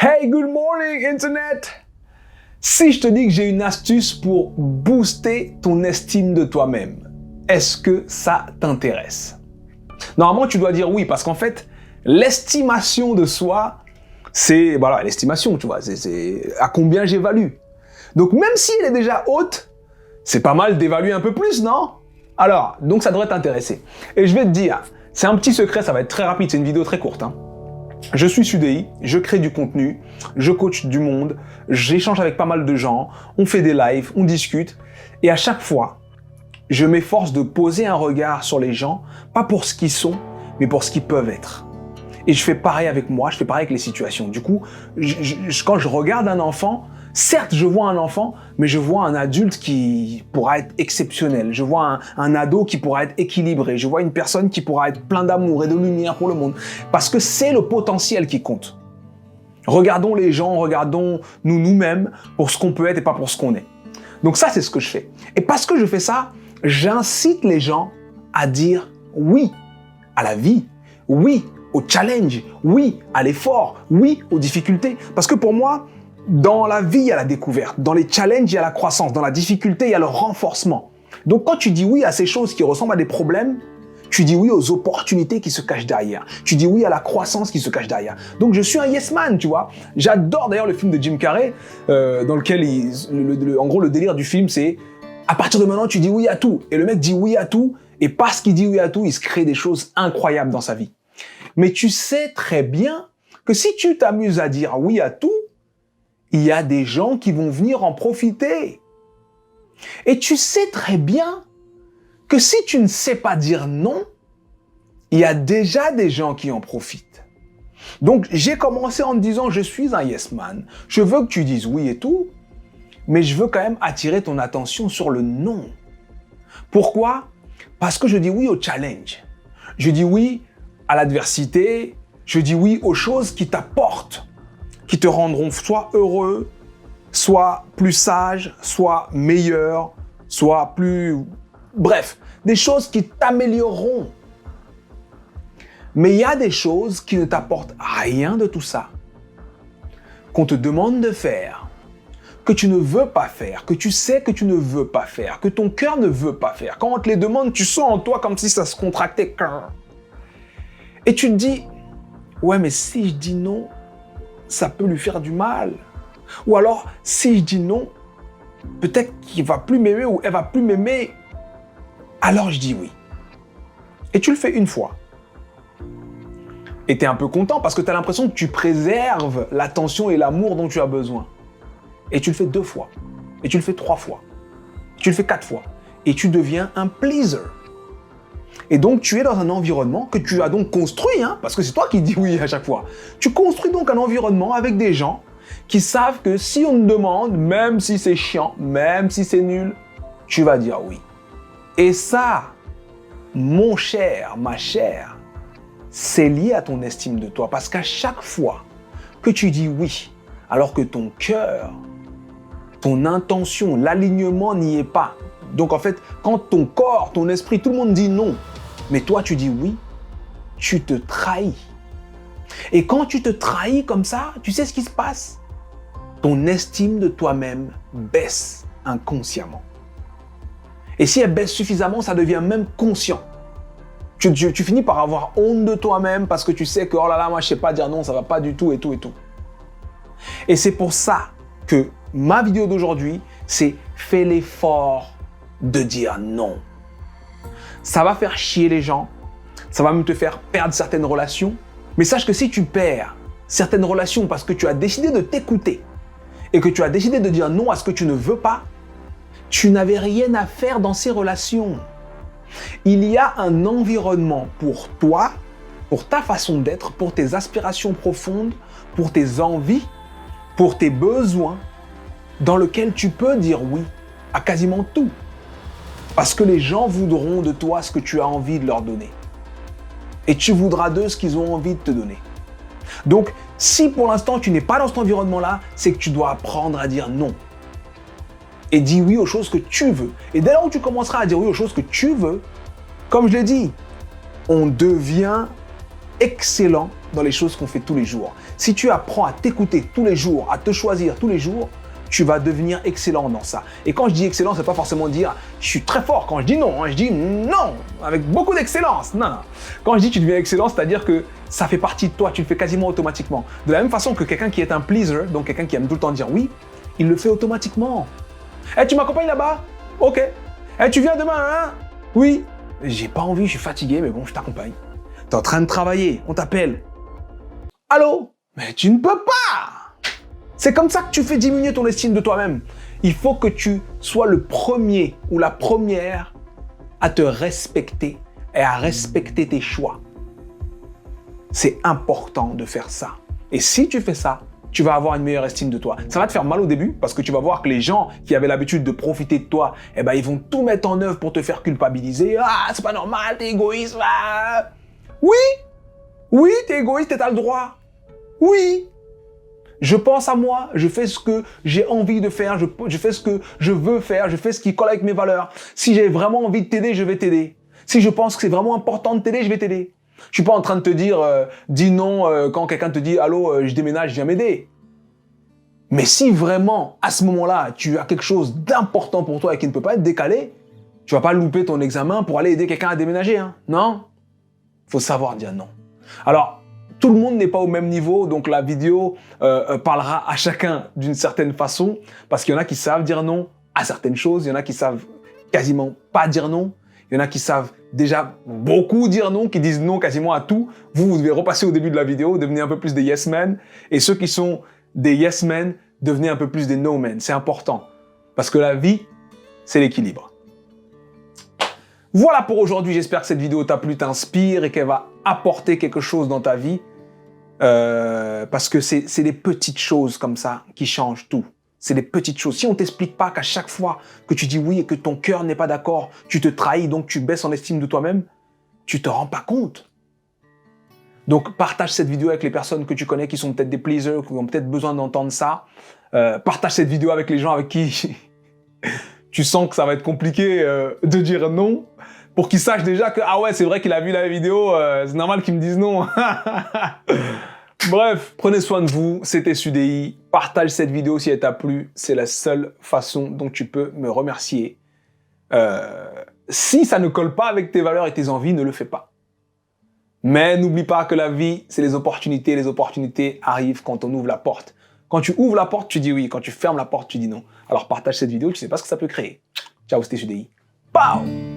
Hey, good morning, Internet! Si je te dis que j'ai une astuce pour booster ton estime de toi-même, est-ce que ça t'intéresse? Normalement, tu dois dire oui, parce qu'en fait, l'estimation de soi, c'est, voilà, l'estimation, tu vois, c'est à combien j'évalue. Donc, même si elle est déjà haute, c'est pas mal d'évaluer un peu plus, non? Alors, donc ça devrait t'intéresser. Et je vais te dire, c'est un petit secret, ça va être très rapide, c'est une vidéo très courte, hein. Je suis Sudei, je crée du contenu, je coach du monde, j'échange avec pas mal de gens, on fait des lives, on discute, et à chaque fois, je m'efforce de poser un regard sur les gens, pas pour ce qu'ils sont, mais pour ce qu'ils peuvent être. Et je fais pareil avec moi, je fais pareil avec les situations. Du coup, quand je regarde un enfant, certes, je vois un enfant, mais je vois un adulte qui pourra être exceptionnel. Je vois un ado qui pourra être équilibré. Je vois une personne qui pourra être plein d'amour et de lumière pour le monde. Parce que c'est le potentiel qui compte. Regardons les gens, regardons-nous nous-mêmes pour ce qu'on peut être et pas pour ce qu'on est. Donc ça, c'est ce que je fais. Et parce que je fais ça, j'incite les gens à dire oui à la vie, oui au challenge, oui à l'effort, oui aux difficultés. Parce que pour moi, dans la vie, il y a la découverte. Dans les challenges, il y a la croissance. Dans la difficulté, il y a le renforcement. Donc, quand tu dis oui à ces choses qui ressemblent à des problèmes, tu dis oui aux opportunités qui se cachent derrière. Tu dis oui à la croissance qui se cache derrière. Donc, je suis un yes man, tu vois. J'adore d'ailleurs le film de Jim Carrey, dans lequel, en gros, le délire du film, c'est à partir de maintenant, tu dis oui à tout. Et le mec dit oui à tout. Et parce qu'il dit oui à tout, il se crée des choses incroyables dans sa vie. Mais tu sais très bien que si tu t'amuses à dire oui à tout, il y a des gens qui vont venir en profiter. Et tu sais très bien que si tu ne sais pas dire non, il y a déjà des gens qui en profitent. Donc, j'ai commencé en te disant, je suis un yes man. Je veux que tu dises oui et tout, mais je veux quand même attirer ton attention sur le non. Pourquoi? Parce que je dis oui au challenge. Je dis oui à l'adversité. Je dis oui aux choses qui t'apportent, qui te rendront soit heureux, soit plus sage, soit meilleur, soit plus... Bref, des choses qui t'amélioreront. Mais il y a des choses qui ne t'apportent rien de tout ça, qu'on te demande de faire, que tu ne veux pas faire, que tu sais que tu ne veux pas faire, que ton cœur ne veut pas faire. Quand on te les demande, tu sens en toi comme si ça se contractait. Et tu te dis, ouais, mais si je dis non, ça peut lui faire du mal. Ou alors, si je dis non, peut-être qu'il va plus m'aimer ou elle va plus m'aimer. Alors je dis oui. Et tu le fais une fois. Et tu es un peu content parce que tu as l'impression que tu préserves l'attention et l'amour dont tu as besoin. Et tu le fais 2 fois. Et tu le fais 3 fois. Tu le fais 4 fois. Et tu deviens un pleaser. Et donc, tu es dans un environnement que tu as donc construit, hein, parce que c'est toi qui dis oui à chaque fois. Tu construis donc un environnement avec des gens qui savent que si on te demande, même si c'est chiant, même si c'est nul, tu vas dire oui. Et ça, mon cher, ma chère, c'est lié à ton estime de toi. Parce qu'à chaque fois que tu dis oui, alors que ton cœur, ton intention, l'alignement n'y est pas. Donc en fait, quand ton corps, ton esprit, tout le monde dit non, mais toi tu dis oui, tu te trahis. Et quand tu te trahis comme ça, tu sais ce qui se passe? Ton estime de toi-même baisse inconsciemment. Et si elle baisse suffisamment, ça devient même conscient. Tu finis par avoir honte de toi-même parce que tu sais que, oh là là, moi je sais pas dire non, ça va pas du tout et tout et tout. Et c'est pour ça que ma vidéo d'aujourd'hui, c'est fais l'effort de dire non. Ça va faire chier les gens, ça va même te faire perdre certaines relations, mais sache que si tu perds certaines relations parce que tu as décidé de t'écouter et que tu as décidé de dire non à ce que tu ne veux pas, tu n'avais rien à faire dans ces relations. Il y a un environnement pour toi, pour ta façon d'être, pour tes aspirations profondes, pour tes envies, pour tes besoins, dans lequel tu peux dire oui à quasiment tout. Parce que les gens voudront de toi ce que tu as envie de leur donner. Et tu voudras d'eux ce qu'ils ont envie de te donner. Donc, si pour l'instant tu n'es pas dans cet environnement-là, c'est que tu dois apprendre à dire non. Et dis oui aux choses que tu veux. Et dès lors où tu commenceras à dire oui aux choses que tu veux, comme je l'ai dit, on devient excellent dans les choses qu'on fait tous les jours. Si tu apprends à t'écouter tous les jours, à te choisir tous les jours, tu vas devenir excellent dans ça. Et quand je dis excellent, c'est pas forcément dire je suis très fort. Quand je dis non, je dis non avec beaucoup d'excellence. Non, non. Quand je dis tu deviens excellent, c'est-à-dire que ça fait partie de toi, tu le fais quasiment automatiquement. De la même façon que quelqu'un qui est un pleaser, donc quelqu'un qui aime tout le temps dire oui, il le fait automatiquement. Eh, tu m'accompagnes là-bas? Ok. Eh, tu viens demain, hein? Oui. J'ai pas envie, je suis fatigué, mais bon, je t'accompagne. T'es en train de travailler, on t'appelle. Allô? Mais tu ne peux pas! C'est comme ça que tu fais diminuer ton estime de toi-même. Il faut que tu sois le premier ou la première à te respecter et à respecter tes choix. C'est important de faire ça. Et si tu fais ça, tu vas avoir une meilleure estime de toi. Ça va te faire mal au début parce que tu vas voir que les gens qui avaient l'habitude de profiter de toi, eh ben, ils vont tout mettre en œuvre pour te faire culpabiliser. Ah, c'est pas normal, t'es égoïste. Ah. Oui, oui, t'es égoïste et t'as le droit. Oui. Je pense à moi, je fais ce que j'ai envie de faire, je fais ce que je veux faire, je fais ce qui colle avec mes valeurs. Si j'ai vraiment envie de t'aider, je vais t'aider. Si je pense que c'est vraiment important de t'aider, je vais t'aider. Je suis pas en train de te dire, dis non quand quelqu'un te dit, allô, je déménage, viens m'aider. Mais si vraiment, à ce moment-là, tu as quelque chose d'important pour toi et qui ne peut pas être décalé, tu vas pas louper ton examen pour aller aider quelqu'un à déménager, hein. Non? Faut savoir dire non. Alors, tout le monde n'est pas au même niveau, donc la vidéo parlera à chacun d'une certaine façon, parce qu'il y en a qui savent dire non à certaines choses, il y en a qui savent quasiment pas dire non, il y en a qui savent déjà beaucoup dire non, qui disent non quasiment à tout. Vous devez repasser au début de la vidéo, devenez un peu plus des yes men, et ceux qui sont des yes men, devenez un peu plus des no men. C'est important, parce que la vie, c'est l'équilibre. Voilà pour aujourd'hui, j'espère que cette vidéo t'a plu, t'inspire et qu'elle va apporter quelque chose dans ta vie. Parce que c'est des petites choses comme ça qui changent tout. C'est des petites choses. Si on t'explique pas qu'à chaque fois que tu dis oui et que ton cœur n'est pas d'accord, tu te trahis, donc tu baisses en estime de toi-même, tu te rends pas compte. Donc partage cette vidéo avec les personnes que tu connais qui sont peut-être des pleasers, qui ont peut-être besoin d'entendre ça. Partage cette vidéo avec les gens avec qui tu sens que ça va être compliqué de dire non, pour qu'ils sachent déjà que, ah ouais, c'est vrai qu'il a vu la vidéo, c'est normal qu'ils me disent non. Bref, prenez soin de vous, c'était SUDI, partage cette vidéo si elle t'a plu, c'est la seule façon dont tu peux me remercier. Si ça ne colle pas avec tes valeurs et tes envies, ne le fais pas. Mais n'oublie pas que la vie, c'est les opportunités arrivent quand on ouvre la porte. Quand tu ouvres la porte, tu dis oui, quand tu fermes la porte, tu dis non. Alors partage cette vidéo, tu sais pas ce que ça peut créer. Ciao, c'était SUDI. Pow!